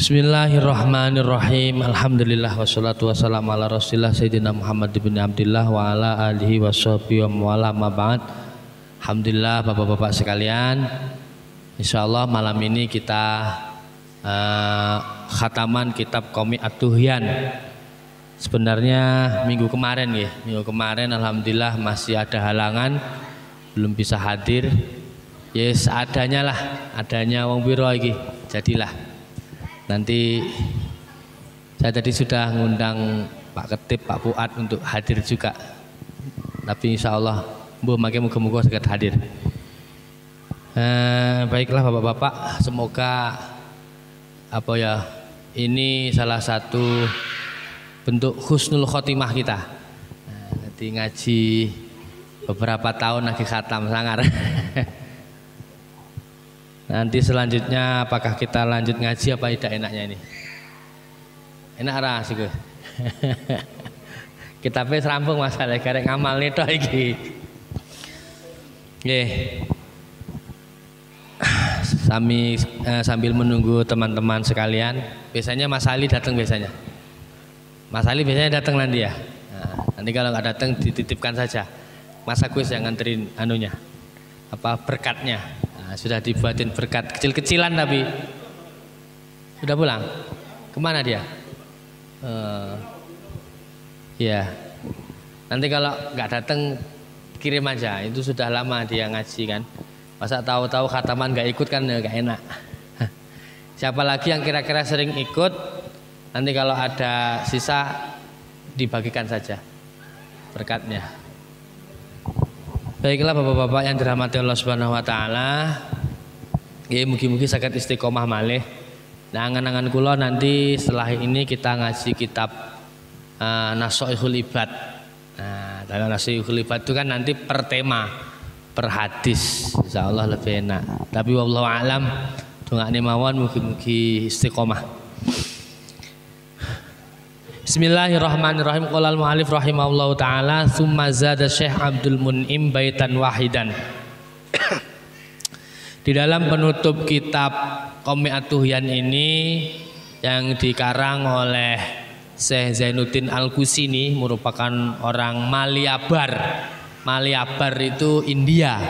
Bismillahirrahmanirrahim. Alhamdulillah wassalatu wassalamu ala Rasulillah Sayyidina Muhammad bin Abdillah wa ala alihi washabihi wa ala ma ba'd. Alhamdulillah Bapak-bapak sekalian, insyaallah malam ini kita khataman kitab Qomih At-Tuhyan. Sebenarnya minggu kemarin alhamdulillah masih ada halangan, belum bisa hadir. Ya seadanya lah, adanya wong piro iki. Jadilah. Nanti saya tadi sudah ngundang Pak Ketip, Pak Fuad untuk hadir juga. Tapi insya Allah muga-muga segera hadir. Baiklah Bapak-bapak, semoga ini salah satu bentuk husnul khotimah kita. Nanti ngaji beberapa tahun lagi khatam sangar. Nanti selanjutnya apakah kita lanjut ngaji apa tidak enaknya ini? Enak ra sih gue. Kita wis rampung masalah karek ngamal nih toh iki. Nggih. Sambil menunggu teman-teman sekalian, biasanya Mas Ali datang biasanya. Mas Ali biasanya datang nanti ya. Nah, nanti kalau nggak datang dititipkan saja. Mas Agus yang nganterin anunya. Berkatnya. Nah, sudah dibuatin berkat kecil-kecilan tapi sudah pulang. Kemana dia? Ya, nanti kalau nggak datang kirim aja. Itu sudah lama dia ngaji kan. Masa tahu-tahu khataman nggak ikut kan nggak enak. Siapa lagi yang kira-kira sering ikut? Nanti kalau ada sisa dibagikan saja berkatnya. Baiklah Bapak-bapak yang dirahmati Allah Subhanahu wa taala. Ya mugi-mugi saged istiqomah malih. Nah, angan-angan kula nanti setelah ini kita ngaji kitab Nashaikhul Ibad. Nah, dalam Nashaikhul Ibad itu kan nanti per tema, per hadis. Insyaallah lebih enak. Tapi wallahu a'lam, dongakne mawon mugi-mugi istiqomah. Bismillahirrahmanirrahim. Qala al-mu'allif rahimahullahu taala, tsumma zada Syekh Abdul Mun'im baitan wahidan. Di dalam penutup kitab Qomih At-Tuhyan ini yang dikarang oleh Syekh Zainuddin Al-Qusini, merupakan orang Maliabar. Maliabar itu India.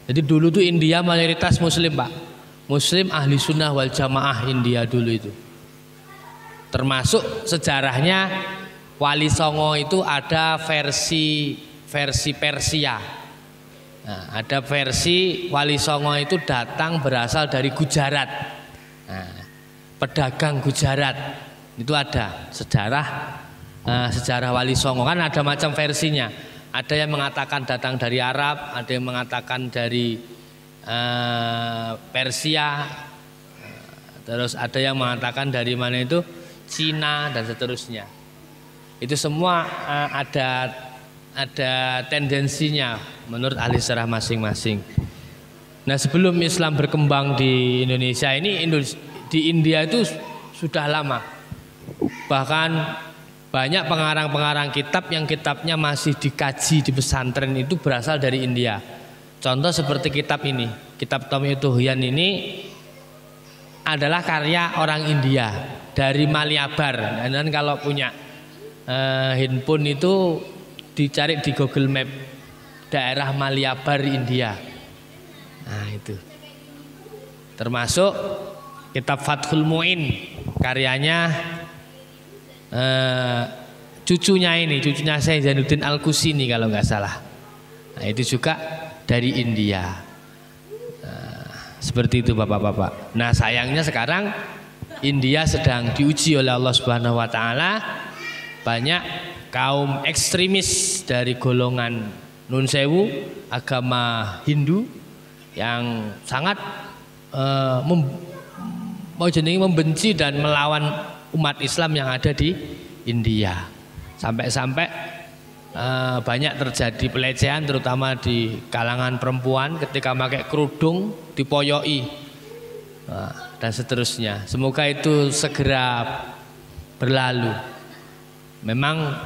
Jadi dulu tuh India mayoritas muslim, Pak. Muslim ahli sunnah wal jamaah India dulu itu. Termasuk sejarahnya Wali Songo itu ada versi Persia. Nah, ada versi Wali Songo itu datang berasal dari Gujarat. Nah, pedagang Gujarat itu ada sejarah Wali Songo kan ada macam versinya. Ada yang mengatakan datang dari Arab, ada yang mengatakan dari Persia, terus ada yang mengatakan dari mana itu Cina dan seterusnya. Itu semua ada tendensinya menurut ahli sejarah masing-masing. Nah, sebelum Islam berkembang di Indonesia ini, di India itu sudah lama. Bahkan banyak pengarang-pengarang kitab yang kitabnya masih dikaji di pesantren itu berasal dari India. Contoh seperti kitab ini, kitab Qomih At-Tuhyan ini adalah karya orang India dari Maliabar. Dan kalau punya handphone itu dicari di Google Map daerah Maliabar India. Nah itu. Termasuk kitab Fathul Mu'in karyanya cucunya Syekh Zainuddin Al-Qusini kalau nggak salah. Nah itu juga dari India. Seperti itu Bapak-bapak. Nah sayangnya sekarang India sedang diuji oleh Allah Subhanahu wa taala. Banyak kaum ekstremis dari golongan Nun Sewu, agama Hindu yang sangat membenci dan melawan umat Islam yang ada di India. Sampai-sampai banyak terjadi pelecehan terutama di kalangan perempuan ketika pakai kerudung dipoyoi dan seterusnya. Semoga itu segera berlalu. Memang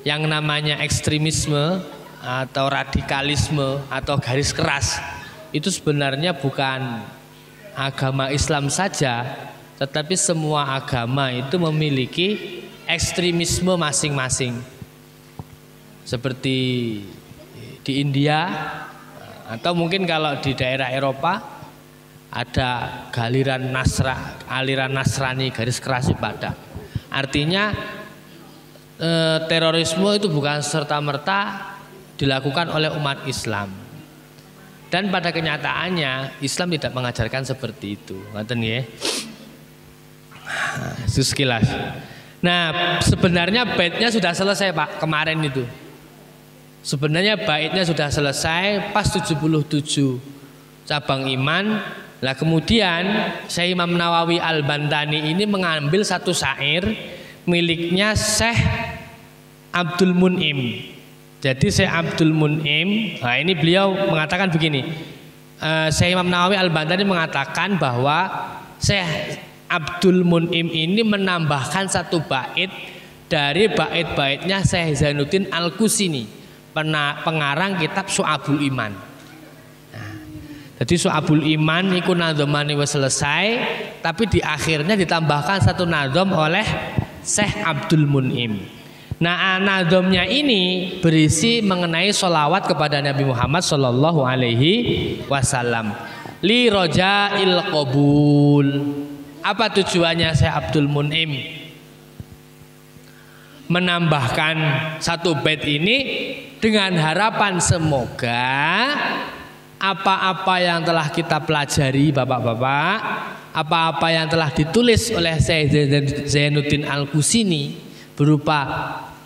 yang namanya ekstremisme atau radikalisme atau garis keras itu sebenarnya bukan agama Islam saja, tetapi semua agama itu memiliki ekstremisme masing-masing. Seperti di India atau mungkin kalau di daerah Eropa ada aliran Nasrani garis keras ibadah. Artinya terorisme itu bukan serta-merta dilakukan oleh umat Islam. Dan pada kenyataannya Islam tidak mengajarkan seperti itu. Ngoten nggih. Itu sekilas. Nah, sebenarnya baitnya sudah selesai Pak kemarin itu. Sebenarnya baitnya sudah selesai pas 77 cabang iman. Lah kemudian Syekh Imam Nawawi Al-Bantani ini mengambil satu syair miliknya Syekh Abdul Mun'im. Jadi Syekh Abdul Mun'im, nah ini beliau mengatakan begini. Syekh Imam Nawawi Al-Bantani mengatakan bahwa Syekh Abdul Mun'im ini menambahkan satu bait dari bait-baitnya Syekh Zainuddin Al-Qusini, pengarang kitab Syu'abul Iman. Nah, jadi Syu'abul Iman iku nadhomane wis selesai, tapi di akhirnya ditambahkan satu nadhom oleh Syekh Abdul Mun'im. Nah, nadhomnya ini berisi mengenai sholawat kepada Nabi Muhammad Sallallahu Alaihi Wasallam. Li rojail qabul. Apa tujuannya Syekh Abdul Mun'im menambahkan satu bait ini dengan harapan semoga apa-apa yang telah kita pelajari bapak-bapak, apa-apa yang telah ditulis oleh Syekh Zainuddin Al-Qusini berupa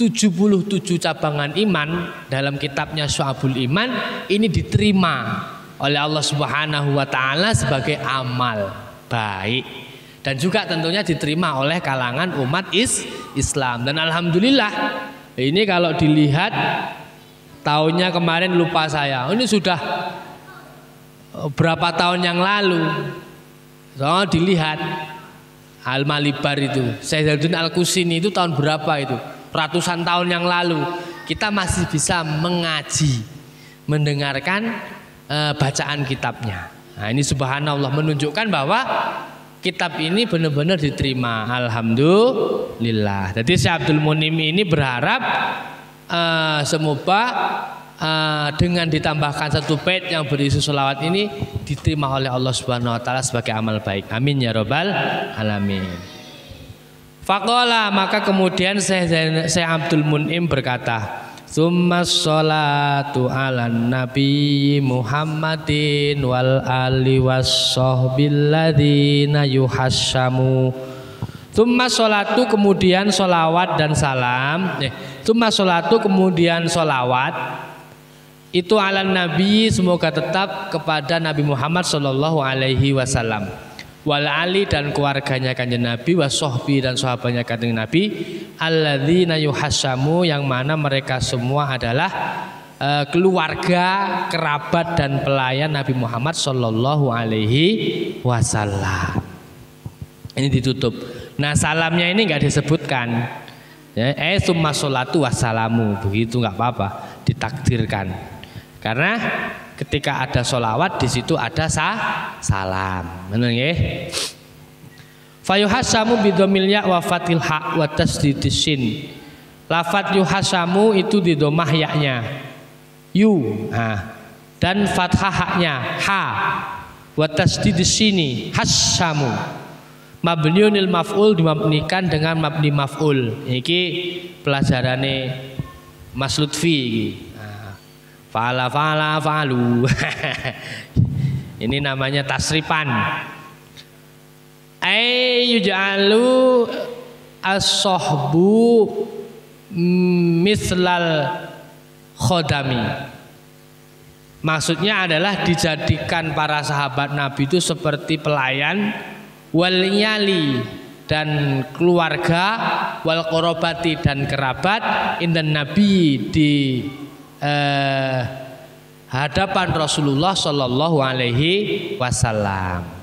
77 cabangan iman dalam kitabnya Syu'abul Iman ini diterima oleh Allah Subhanahu wa taala sebagai amal baik dan juga tentunya diterima oleh kalangan umat Islam. Dan alhamdulillah ini kalau dilihat tahunnya kemarin lupa saya. Ini sudah berapa tahun yang lalu. So dilihat Al-Malibar itu Syekh Zainuddin Al-Qusini itu tahun berapa itu? Ratusan tahun yang lalu. Kita masih bisa mengaji, mendengarkan bacaan kitabnya. Nah, ini subhanallah menunjukkan bahwa kitab ini benar-benar diterima. Alhamdulillah. Jadi Syekh Abdul Mun'im ini berharap semoga dengan ditambahkan satu bait yang berisi sholawat ini diterima oleh Allah Subhanahu wa taala sebagai amal baik. Amin ya rabbal alamin. Faqala, maka kemudian Syekh Abdul Mun'im berkata, "Tsumma sholatu 'alan nabi Muhammadin wal ali wassahbil ladzina yuhassamu." Tsumma sholatu, kemudian sholawat dan salam. Tsumma sholatu, kemudian sholawat itu 'alan nabi, semoga tetap kepada Nabi Muhammad sallallahu alaihi wasallam. Wal ali, dan keluarganya kanjeng Nabi, wassohbi, dan sahabatnya kanjeng Nabi, alladzina yuhassamu, yang mana mereka semua adalah keluarga, kerabat dan pelayan Nabi Muhammad sallallahu alaihi wasallam. Ini ditutup. Nah, salamnya ini enggak disebutkan. Ya, summa sholatu wassalamu, begitu enggak apa-apa, ditakdirkan. Karena ketika ada sholawat di situ ada salam, benar nggih? Fayuhassamu bidhamil ya wa fathil ha wa tasdidis sin. Lafat yuhassamu itu di domah yaknya yu, dan fathah haknya ha, wa tasdidis sini hassamu. Mabniunil maf'ul, dimabnikan dengan mabni maf'ul. Iki pelajarane Mas Lutfi iki. Fa'ala fa'alu. Ini namanya tasrifan. Yuj'alu as-sohbu mislal khodami. Maksudnya adalah dijadikan para sahabat Nabi itu seperti pelayan, wal nyali, dan keluarga, wal korobati, dan kerabat, indan Nabi, di hadapan Rasulullah Sallallahu Alaihi Wasallam.